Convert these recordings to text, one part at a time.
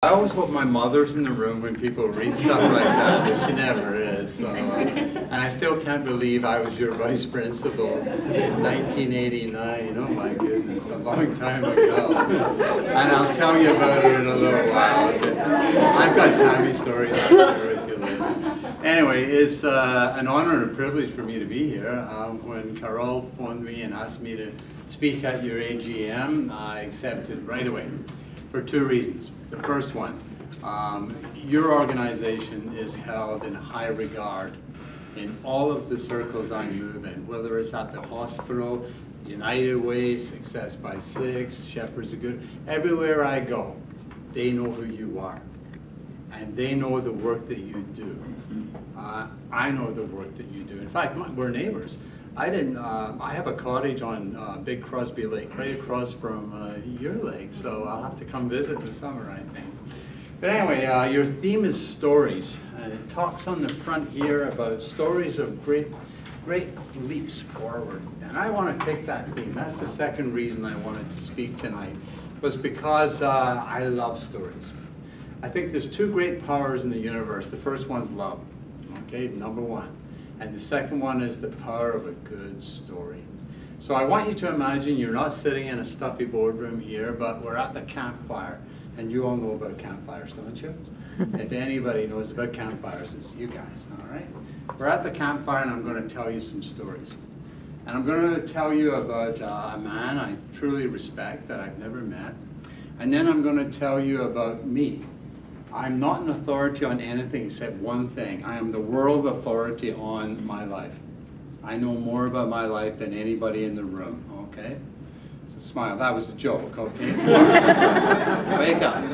I always hope my mother's in the room when people read stuff like that, but she never is. So, and I still can't believe I was your vice principal in 1989. Oh my goodness, a long time ago. And I'll tell you about it in a little while. I've got timey stories I'll share with you later. Anyway, it's an honor and a privilege for me to be here. When Carol phoned me and asked me to speak at your AGM, I accepted right away for two reasons. The first one, your organization is held in high regard in all of the circles I move in, whether it's at the hospital, United Way, Success by Six, Shepherds of Good. Everywhere I go, they know who you are, and they know the work that you do. I know the work that you do. In fact, we're neighbors. I have a cottage on Big Crosby Lake, right across from your lake, so I'll have to come visit in the summer, I think. But anyway, your theme is stories, and it talks on the front here about stories of great leaps forward. And I want to take that theme. That's the second reason I wanted to speak tonight, was because I love stories. I think there's two great powers in the universe. The first one's love, okay, number one. And the second one is the power of a good story. So I want you to imagine you're not sitting in a stuffy boardroom here, but we're at the campfire. And you all know about campfires, don't you? If anybody knows about campfires, it's you guys, all right? We're at the campfire and I'm going to tell you some stories. And I'm going to tell you about a man I truly respect that I've never met. And then I'm going to tell you about me. I'm not an authority on anything except one thing. I am the world authority on my life. I know more about my life than anybody in the room, okay? So smile, that was a joke, okay? Wake up.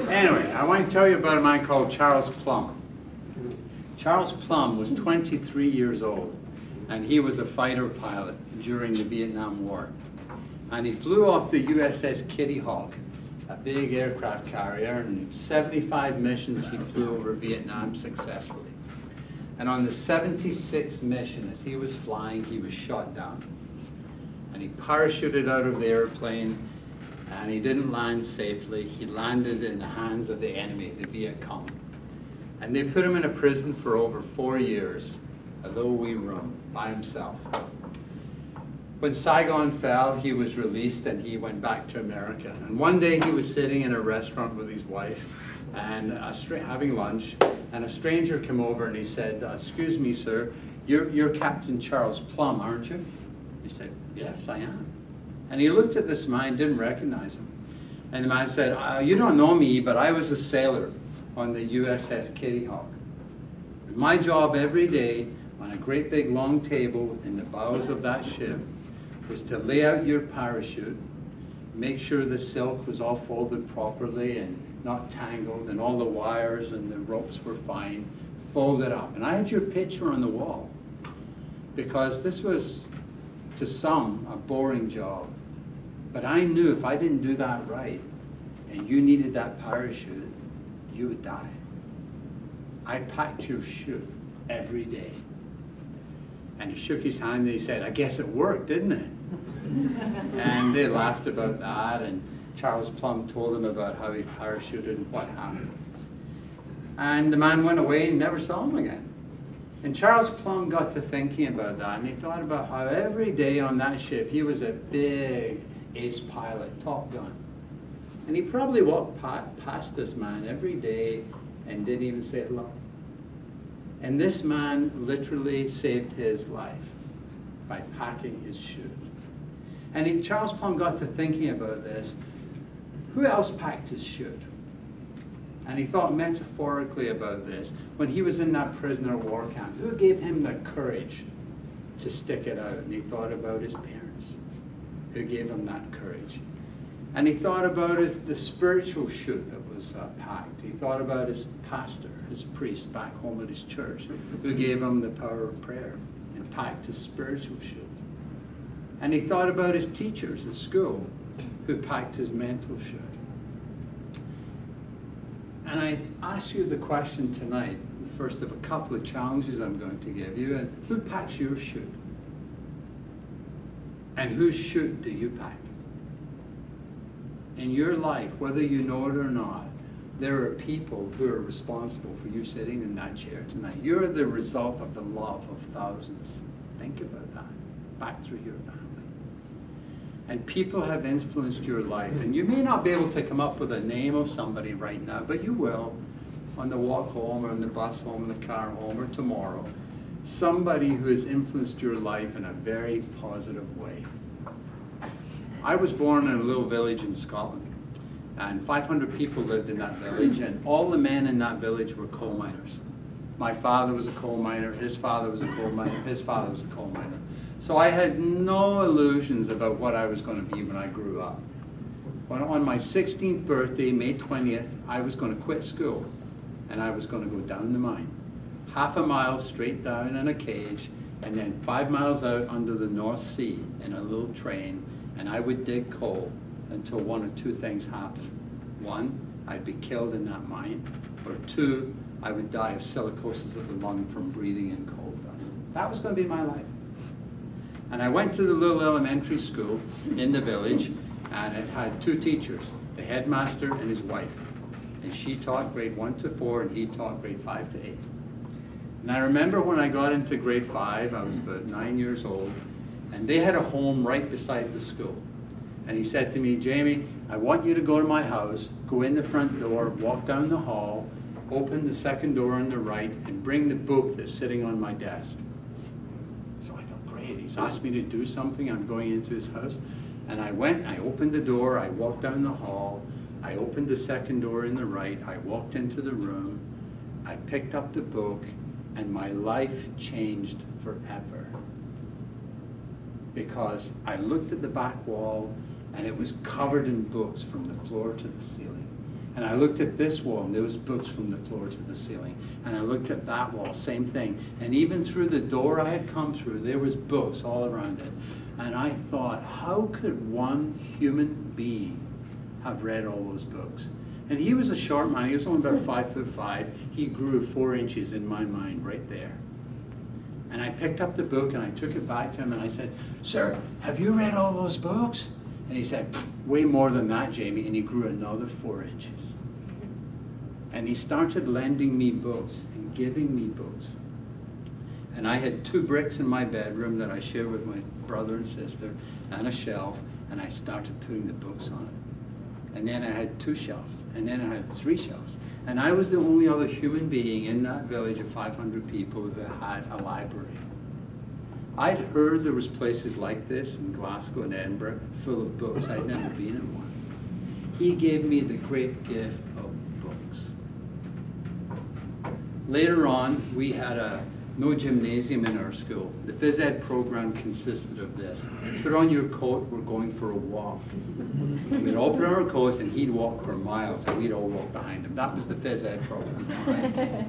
Anyway, I want to tell you about a man called Charles Plumb. Charles Plumb was 23 years old, and he was a fighter pilot during the Vietnam War. And he flew off the USS Kitty Hawk, a big aircraft carrier, and 75 missions he flew over Vietnam successfully. And on the 76th mission, as he was flying, he was shot down. And he parachuted out of the airplane, and he didn't land safely. He landed in the hands of the enemy, the Viet Cong. And they put him in a prison for over 4 years, a little wee room, by himself. When Saigon fell, he was released and he went back to America. And one day he was sitting in a restaurant with his wife and having lunch, and a stranger came over and he said, "Excuse me, sir, you're Captain Charles Plumb, aren't you?" He said, "Yes, I am." And he looked at this man, didn't recognize him. And the man said, "You don't know me, but I was a sailor on the USS Kitty Hawk. My job every day on a great big long table in the bows of that ship was to lay out your parachute, make sure the silk was all folded properly and not tangled, and all the wires and the ropes were fine, folded up. And I had your picture on the wall, because this was, to some, a boring job. But I knew if I didn't do that right, and you needed that parachute, you would die. I packed your chute every day." And he shook his hand and he said, "I guess it worked, didn't it?" And they laughed about that, and Charles Plumb told them about how he parachuted and what happened. And the man went away and never saw him again. And Charles Plumb got to thinking about that, and he thought about how every day on that ship he was a big ace pilot, Top Gun. And he probably walked past this man every day and didn't even say hello. And this man literally saved his life by packing his chute. And Charles Plumb got to thinking about this. Who else packed his chute? And he thought metaphorically about this. When he was in that prisoner of war camp, who gave him the courage to stick it out? And he thought about his parents, who gave him that courage. And he thought about the spiritual chute that was packed. He thought about his pastor, his priest back home at his church, who gave him the power of prayer and packed his spiritual chute. And he thought about his teachers at school, who packed his mental chute. And I ask you the question tonight, the first of a couple of challenges I'm going to give you, and who packs your chute? And whose chute do you pack? In your life, whether you know it or not, there are people who are responsible for you sitting in that chair tonight. You're the result of the love of thousands. Think about that, back through your family. And people have influenced your life. And you may not be able to come up with a name of somebody right now, but you will on the walk home or on the bus home, the car home, or tomorrow. Somebody who has influenced your life in a very positive way. I was born in a little village in Scotland, and 500 people lived in that village, and all the men in that village were coal miners. My father was a coal miner, his father was a coal miner, his father was a coal miner. So I had no illusions about what I was going to be when I grew up. On my 16th birthday, May 20th, I was going to quit school, and I was going to go down the mine. Half a mile straight down in a cage, and then 5 miles out under the North Sea in a little train, and I would dig coal until one of two things happened. One, I'd be killed in that mine, or two, I would die of silicosis of the lung from breathing in coal dust. That was going to be my life. And I went to the little elementary school in the village, and it had two teachers, the headmaster and his wife. And she taught grade 1 to 4, and he taught grade 5 to 8. And I remember when I got into grade 5, I was about 9 years old, and they had a home right beside the school. And he said to me, Jamie, I want you to go to my house, go in the front door, walk down the hall, open the second door on the right, and bring the book that's sitting on my desk. So I thought, great, he's asked me to do something, I'm going into his house. And I went, I opened the door, I walked down the hall, I opened the second door in the right, I walked into the room, I picked up the book, and my life changed forever. Because I looked at the back wall, and it was covered in books from the floor to the ceiling. And I looked at this wall, and there was books from the floor to the ceiling. And I looked at that wall, same thing. And even through the door I had come through, there was books all around it. And I thought, how could one human being have read all those books? And he was a short man, he was only about 5'5". He grew 4 inches in my mind right there. And I picked up the book and I took it back to him and I said, sir, have you read all those books? And he said, way more than that, Jamie, and he grew another 4 inches. And he started lending me books and giving me books. And I had 2 bricks in my bedroom that I shared with my brother and sister, and a shelf, and I started putting the books on it. And then I had 2 shelves, and then I had 3 shelves. And I was the only other human being in that village of 500 people who had a library. I'd heard there was places like this in Glasgow and Edinburgh full of books. I'd never been in one. He gave me the great gift of books. Later on, we had no gymnasium in our school. The phys ed program consisted of this. Put on your coat, we're going for a walk. We'd all put on our coats and he'd walk for miles and we'd all walk behind him. That was the phys ed program. Right?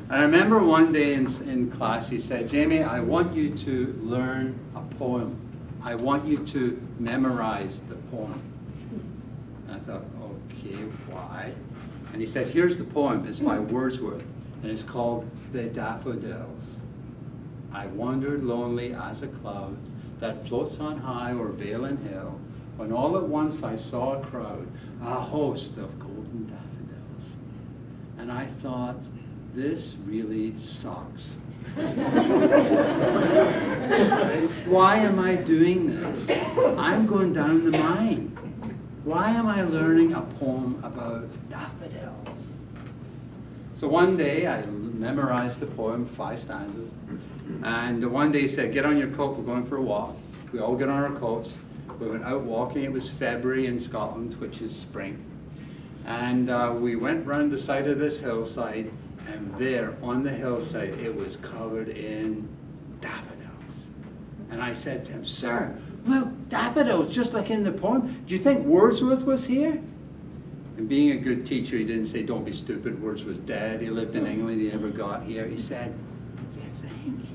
And I remember one day in class he said, Jamie, I want you to learn a poem. I want you to memorize the poem. And I thought, okay, why? And he said, here's the poem. It's by Wordsworth. And it's called The Daffodils. I wandered lonely as a cloud that floats on high o'er vale and hill, when all at once I saw a crowd, a host of golden daffodils. And I thought, this really sucks. Why am I doing this? I'm going down the mine. Why am I learning a poem about daffodils? So one day I memorized the poem, 5 stanzas, and one day he said, get on your coat, we're going for a walk. We all get on our coats. We went out walking. It was February in Scotland, which is spring. And we went round the side of this hillside, and there on the hillside it was covered in daffodils. And I said to him, sir, look, daffodils, just like in the poem. Do you think Wordsworth was here? And being a good teacher, he didn't say, don't be stupid, Wordsworth was dead. He lived in England, he never got here. He said, you think?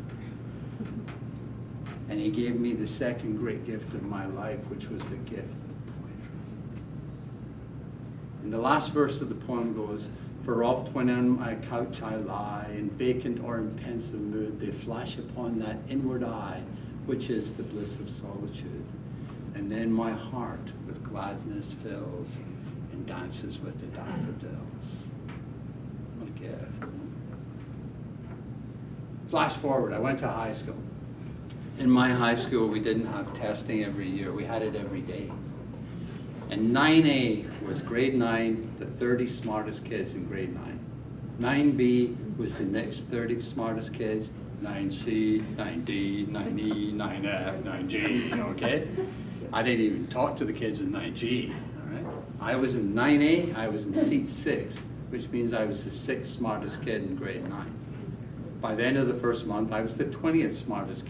And he gave me the second great gift of my life, which was the gift of poetry. And the last verse of the poem goes, for oft when on my couch I lie, in vacant or in pensive mood, they flash upon that inward eye, which is the bliss of solitude. And then my heart with gladness fills, and dances with the daffodils. What a gift. Flash forward, I went to high school. In my high school, we didn't have testing every year. We had it every day. And 9A was grade 9, the 30 smartest kids in grade 9. 9B was the next 30 smartest kids. 9C, 9D, 9E, 9F, 9G, okay? I didn't even talk to the kids in 9G, all right? I was in 9A, I was in seat 6, which means I was the 6th smartest kid in grade 9. By the end of the first month, I was the 20th smartest kid.